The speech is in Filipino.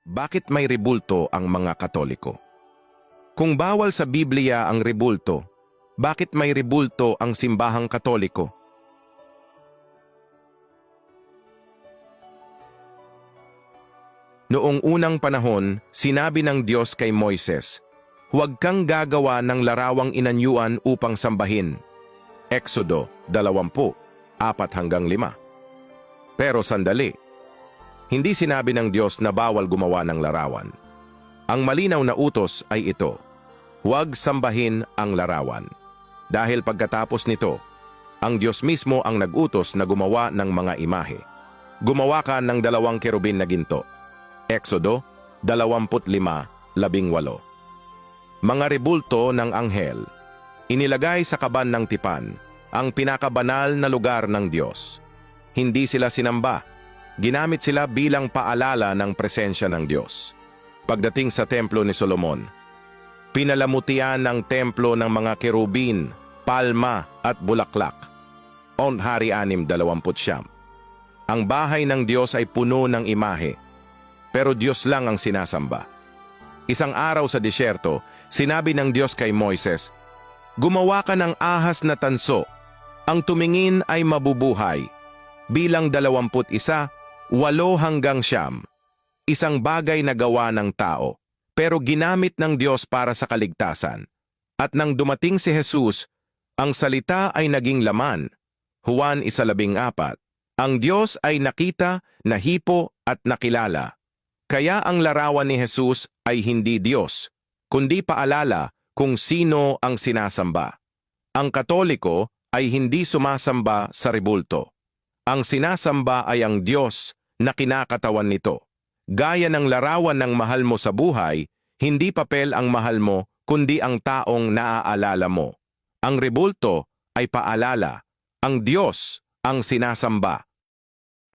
Bakit may rebulto ang mga Katoliko? Kung bawal sa Biblia ang rebulto, bakit may rebulto ang simbahang Katoliko? Noong unang panahon, sinabi ng Diyos kay Moises, "Huwag kang gagawa ng larawang inanyuan upang sambahin." Exodo 20, 4-5. Pero sandali, hindi sinabi ng Diyos na bawal gumawa ng larawan. Ang malinaw na utos ay ito, huwag sambahin ang larawan. Dahil pagkatapos nito, ang Diyos mismo ang nag-utos na gumawa ng mga imahe. Gumawa ka ng 2 kerubin na ginto. Exodo 25:18. Mga rebulto ng anghel, inilagay sa kaban ng tipan, ang pinakabanal na lugar ng Diyos. Hindi sila sinamba, ginamit sila bilang paalala ng presensya ng Diyos. Pagdating sa templo ni Solomon, pinalamutian ng templo ng mga kerubin, palma at bulaklak. Hari 6:29. Ang bahay ng Diyos ay puno ng imahe, pero Diyos lang ang sinasamba. Isang araw sa disyerto, sinabi ng Diyos kay Moises, "Gumawa ka ng ahas na tanso, ang tumingin ay mabubuhay." Bilang 21, 8-9. Isang bagay na gawa ng tao, pero ginamit ng Diyos para sa kaligtasan. At nang dumating si Jesus, ang salita ay naging laman. Juan 1:14. Ang Diyos ay nakita, nahipo at nakilala. Kaya ang larawan ni Jesus ay hindi Diyos, kundi paalala kung sino ang sinasamba. Ang Katoliko ay hindi sumasamba sa rebulto. Ang sinasamba ay ang Diyos na kinakatawan nito. Gaya ng larawan ng mahal mo sa buhay, hindi papel ang mahal mo, kundi ang taong naaalala mo. Ang rebulto ay paalala. Ang Diyos ang sinasamba.